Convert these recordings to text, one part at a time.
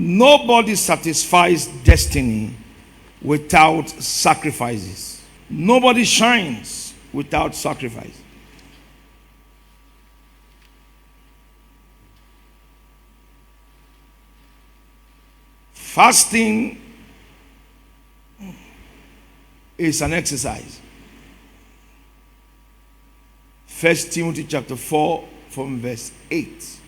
Nobody satisfies destiny without sacrifices. Nobody shines without sacrifice. Fasting is an exercise. 1 Timothy chapter 4 from verse 8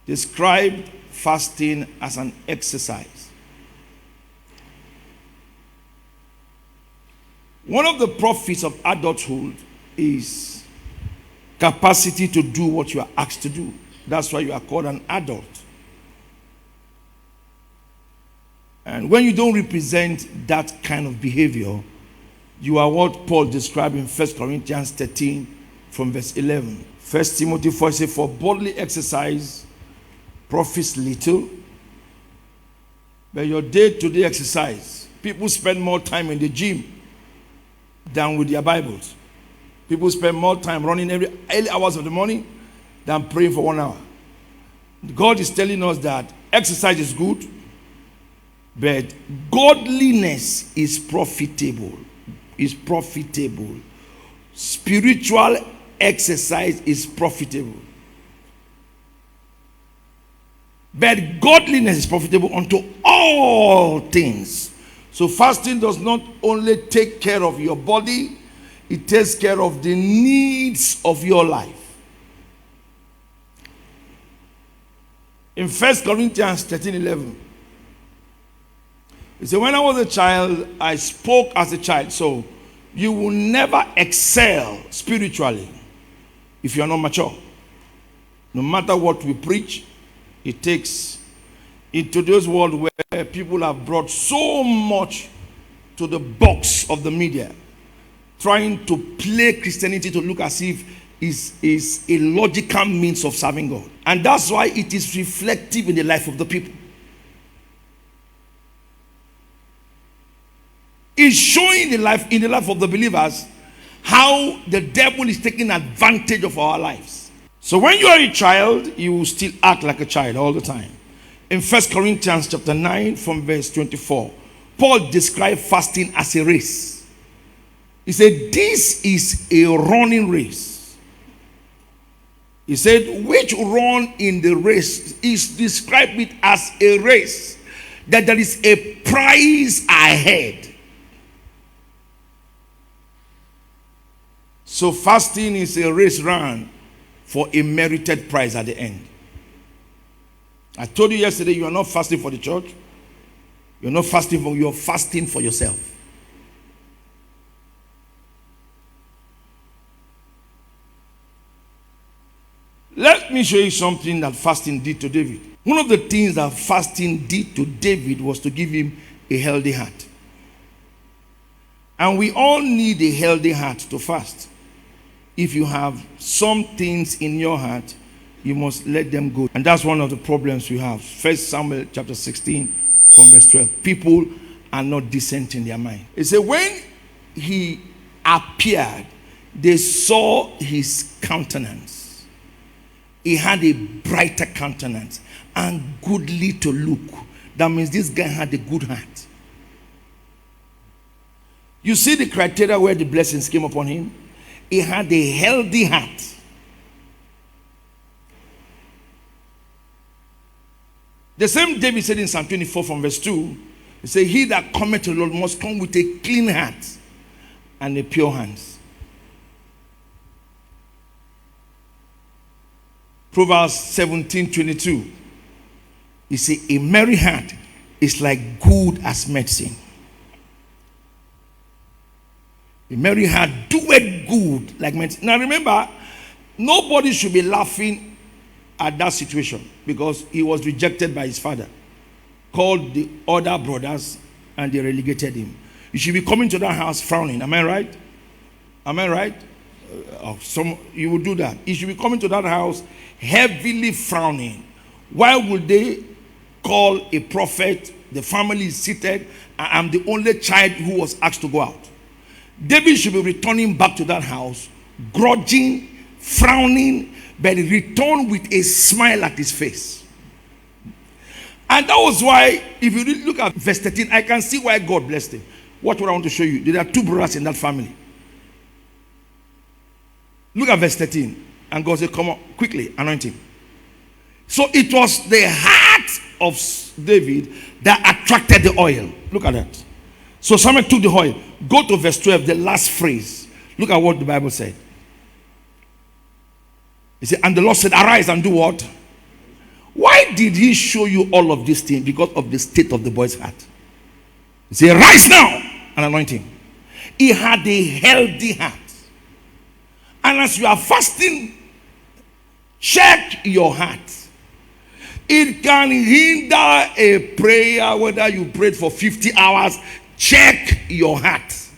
described fasting as an exercise. One of the profits of adulthood is capacity to do what you are asked to do. That's why you are called an adult. And when you don't represent that kind of behavior, you are what Paul described in 1 Corinthians 13 from verse 11. 1 Timothy 4 says, for bodily exercise profits little, but your day-to-day exercise, people spend more time in the gym than with their Bibles. People spend more time running every early hours of the morning than praying for 1 hour. God is telling us that exercise is good, but godliness is profitable. Is profitable. Spiritual exercise is profitable. But godliness is profitable unto all things. So fasting does not only take care of your body, it takes care of the needs of your life. In 1 Corinthians 13:11, it said, when I was a child, I spoke as a child. So you will never excel spiritually if you are not mature. No matter what we preach, it takes, in today's world where people have brought so much to the box of the media, trying to play Christianity to look as if is a logical means of serving God. And that's why it is reflective in the life of the people. It's showing in the life of the believers how the devil is taking advantage of our lives. So when you are a child, you will still act like a child all the time. In 1 Corinthians chapter 9 from verse 24, Paul described fasting as a race. He said, this is a running race. He said, which run in the race is described it as a race, that there is a prize ahead. So fasting is a race run for a merited prize at the end. I told you yesterday, you are not fasting for the church. You're not fasting for, you're fasting for yourself. Let me show you something that fasting did to David. One of the things that fasting did to David was to give him a healthy heart. And we all need a healthy heart to fast. If you have some things in your heart, you must let them go. And that's one of the problems we have. 1 Samuel chapter 16 from verse 12. People are not decent in their mind. It said when he appeared, they saw his countenance. He had a brighter countenance and goodly to look. That means this guy had a good heart. You see the criteria where the blessings came upon him? He had a healthy heart. The same David said in Psalm 24 from verse 2, he said, he that cometh to the Lord must come with a clean heart and a pure hands. Proverbs 17:22. He said, a merry heart is like good as medicine. A merry heart doeth good like medicine. Now remember, nobody should be laughing at that situation because he was rejected by his father, called the other brothers, and they relegated him. You should be coming to that house frowning. Am I right? Am I right? You will do that. You should be coming to that house heavily frowning. Why would they call a prophet? The family is seated. I'm the only child who was asked to go out. David should be returning back to that house, grudging, frowning, but return with a smile at his face. And that was why, if you look at verse 13, I can see why God blessed him. What I want to show you? There are two brothers in that family. Look at verse 13. And God said, come on, quickly, anoint him. So it was the heart of David that attracted the oil. Look at that. So Samuel took the oil. Go to verse 12, the last phrase. Look at what the Bible said. He said, and the Lord said, arise and do what? Why did he show you all of these things? Because of the state of the boy's heart. He said, rise now and anoint him. He had a healthy heart. And as you are fasting, check your heart. It can hinder a prayer, whether you prayed for 50 hours. Check your heart.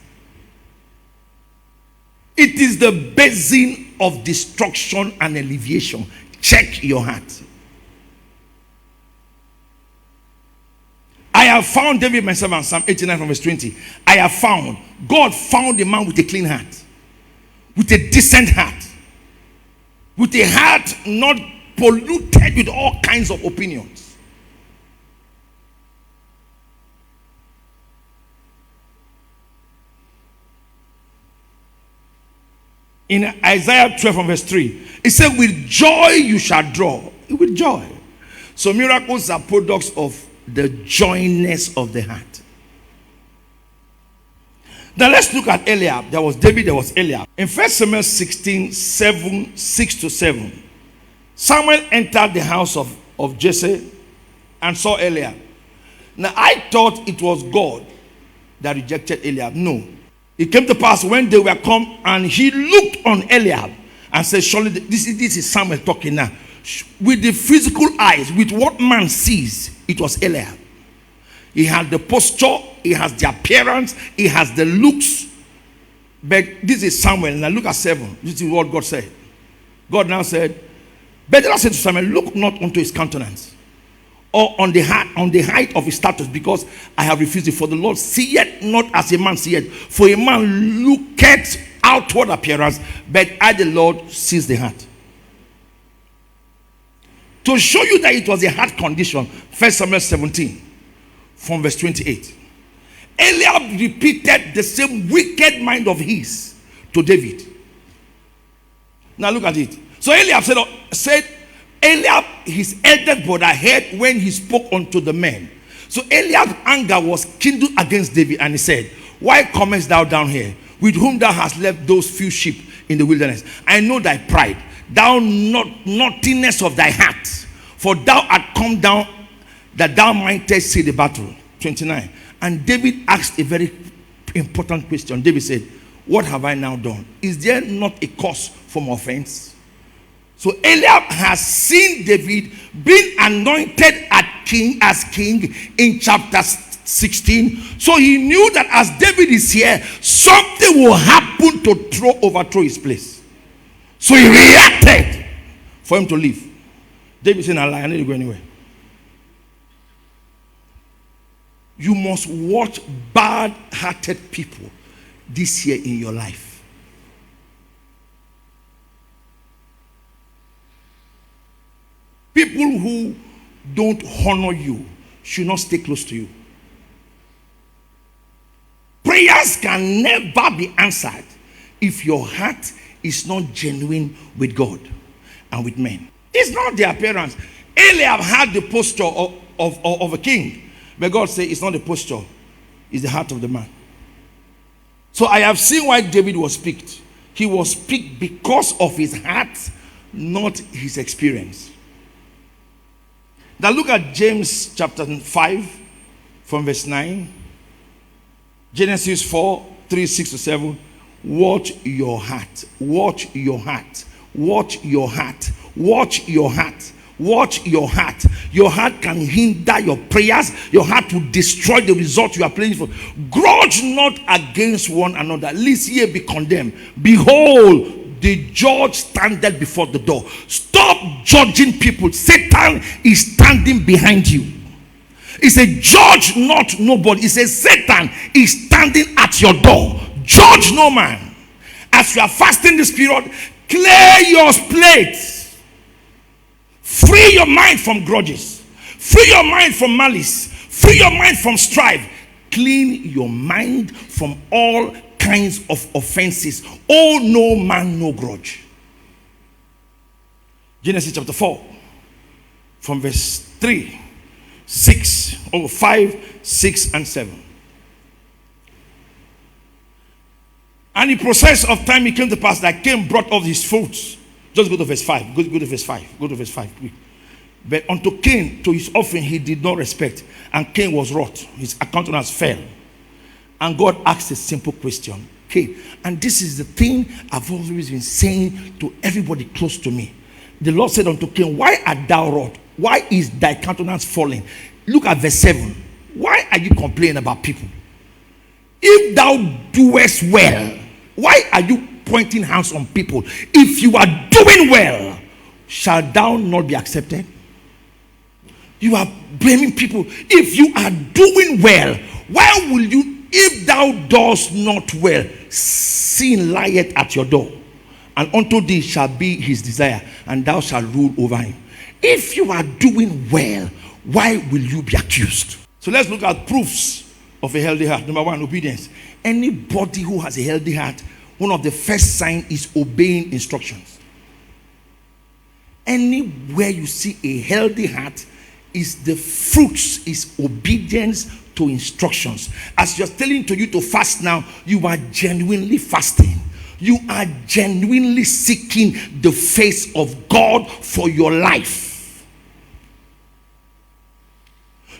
It is the basin of destruction and alleviation. Check your heart. I have found, David myself in Psalm 89 from verse 20. I have found, God found a man with a clean heart, with a decent heart, with a heart not polluted with all kinds of opinions. In Isaiah 12 from verse 3, it said, with joy you shall draw. With joy. So miracles are products of the joyness of the heart. Now let's look at Eliab. There was David, there was Eliab. In 1 Samuel 16, 6 to 7, Samuel entered the house of Jesse and saw Eliab. Now I thought it was God that rejected Eliab. No. It came to pass when they were come and he looked on Eliab and said, surely this is Samuel talking now. With the physical eyes, with what man sees, it was Eliab. He had the posture, he has the appearance, he has the looks. But this is Samuel. Now look at 7. This is what God said. God now said, but the Lord said to Samuel, look not unto his countenance, or on the height of his status, because I have refused it. For the Lord seeth not as a man seeth. For a man looketh outward appearance, but I the Lord sees the heart. To show you that it was a heart condition, 1 Samuel 17, from verse 28. Eliab repeated the same wicked mind of his to David. Now look at it. So Eliab said Eliab, his elder brother, heard when he spoke unto the men. So Eliab's anger was kindled against David, and he said, why comest thou down here, with whom thou hast left those few sheep in the wilderness? I know thy pride, thou naughtiness of thy heart, for thou art come down that thou mightest see the battle. 29. And David asked a very important question. David said, what have I now done? Is there not a cause for my offense? So Eliab has seen David being anointed as king in chapter 16. So he knew that as David is here, something will happen to overthrow his place. So he reacted for him to leave. David said, I need to go anywhere. You must watch bad-hearted people this year in your life. People who don't honor you should not stay close to you. Prayers can never be answered if your heart is not genuine with God and with men. It's not the appearance. Eliab had the posture of a king, but God said it's not the posture, it's the heart of the man. So I have seen why David was picked. He was picked because of his heart, not his experience. Now look at James chapter 5 from verse 9. Genesis 4, 3, 6 to 7. Watch your heart. Watch your heart. Watch your heart. Watch your heart. Watch your heart. Your heart can hinder your prayers. Your heart will destroy the result you are praying for. Grudge not against one another, lest ye be condemned. Behold, the judge standeth before the door. Stop judging people. Satan is standing behind you. He said, judge not nobody. He says, Satan is standing at your door. Judge no man. As you are fasting this period, clear your plate. Free your mind from grudges. Free your mind from malice. Free your mind from strife. Clean your mind from all kinds of offenses. Oh, no man, no grudge. Genesis chapter 4, from verse 3, 6, or 5, 6, and 7. And in the process of time, it came to pass that Cain brought of his fruits. Just go to verse 5. Go to verse 5. Go to verse 5. But unto Cain, to his offering, he did not respect. And Cain was wroth. His countenance fell. And God asked a simple question. Cain, and this is the thing I've always been saying to everybody close to me. The Lord said unto Cain, why art thou wroth? Why is thy countenance falling? Look at verse 7. Why are you complaining about people? If thou doest well, why are you pointing hands on people? If you are doing well, shall thou not be accepted? You are blaming people. If you are doing well, why will you, if thou dost not well, sin lieth at your door, and unto thee shall be his desire, and thou shalt rule over him. If you are doing well, why will you be accused? So let's look at proofs of a healthy heart. Number one, obedience. Anybody who has a healthy heart, one of the first signs is obeying instructions. Anywhere you see a healthy heart, is the fruits is obedience to instructions. As you're telling to you to fast now, you are genuinely fasting. You are genuinely seeking the face of God for your life.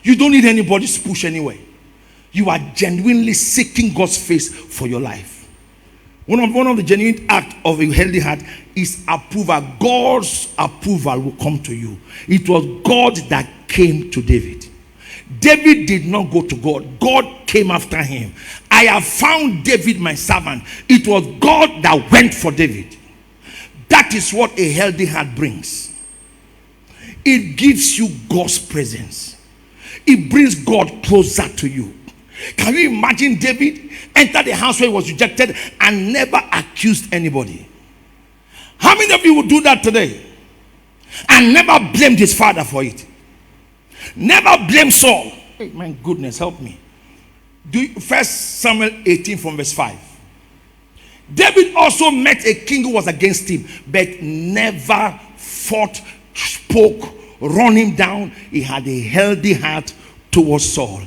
You don't need anybody's push anyway. You are genuinely seeking God's face for your life. One of the genuine acts of a healthy heart is approval. God's approval will come to you. It was God that came to David. David did not go to God. God came after him. I have found David my servant. It was God that went for David. That is what a healthy heart brings. It gives you God's presence. It brings God closer to you. Can you imagine David entered the house where he was rejected and never accused anybody? How many of you would do that today and never blamed his father for it? Never blame Saul. Hey, my goodness, help me. Do 1 Samuel 18 from verse 5. David also met a king who was against him, but never fought, spoke, run him down. He had a healthy heart towards Saul.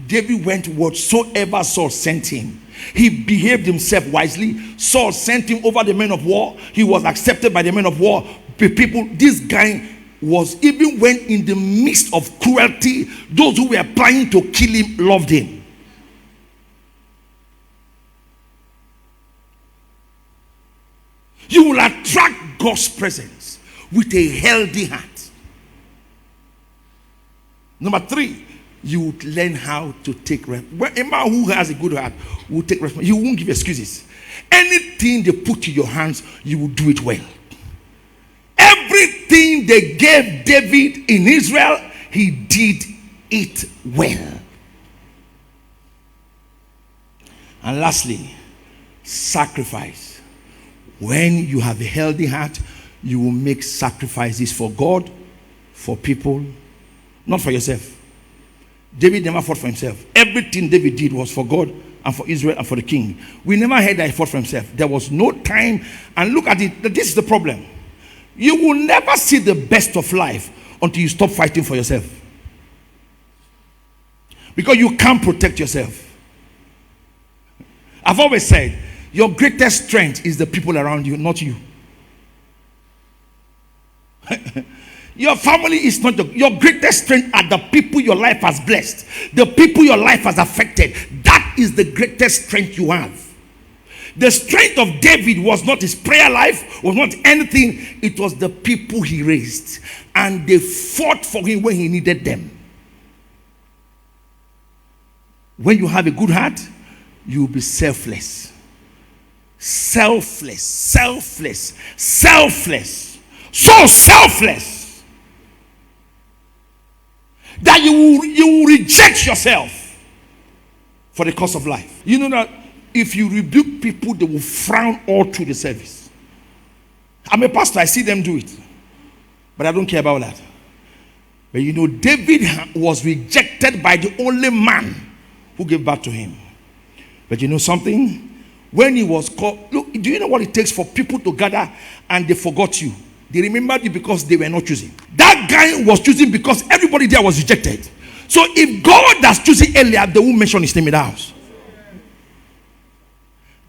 David went whatsoever Saul sent him. He behaved himself wisely. Saul sent him over the men of war. He was accepted by the men of war. People, this guy was, even when in the midst of cruelty, those who were planning to kill him loved him. You will attract God's presence with a healthy heart. Number 3, you would learn how to take rest. A man who has a good heart will take rest. You won't give excuses. Anything they put in your hands, you will do it well. Everything they gave David in Israel, he did it well. And lastly, sacrifice. When you have a healthy heart, you will make sacrifices for God, for people, not for yourself. David never fought for himself. Everything David did was for God and for Israel and for the king. We never heard that he fought for himself. There was no time. And look at it. This is the problem. You will never see the best of life until you stop fighting for yourself. Because you can't protect yourself. I've always said, your greatest strength is the people around you, not you. Your family is not your greatest strength are the people your life has blessed, the people your life has affected. That is the greatest strength you have. The strength of David was not his prayer life, was not anything. It was the people he raised, and they fought for him when he needed them. When you have a good heart, you will be selfless. Selfless, selfless, selfless. So selfless that you will reject yourself for the cause of life. You know that if you rebuke people, they will frown all through the service. I'm a pastor, I see them do it, but I don't care about that. But you know, David was rejected by the only man who gave birth to him. But you know something? When he was called, look, do you know what it takes for people to gather and they forgot you? They remembered you because they were not choosing. That guy was choosing because everybody there was rejected. So if God has chosen earlier, they won't mention his name in the house.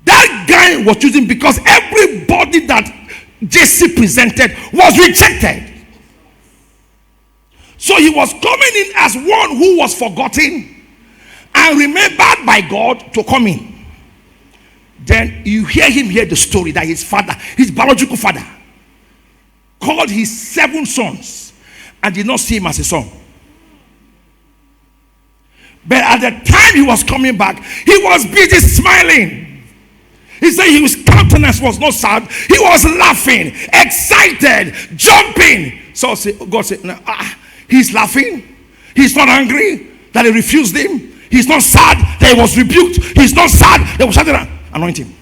That guy was choosing because everybody that JC presented was rejected. So he was coming in as one who was forgotten and remembered by God to come in. Then you hear him hear the story that his father, his biological father, called his 7 sons and did not see him as a son. But at the time he was coming back, he was busy smiling. He said his countenance was not sad. He was laughing, excited, jumping. So God said, he's laughing. He's not angry that he refused him. He's not sad that he was rebuked. He's not sad that was shouted at. Anoint him.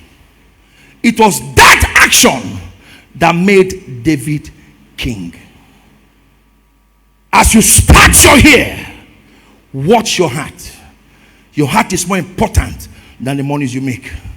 It was that action that made David king. As you start your year, watch your heart. Your heart is more important than the monies you make.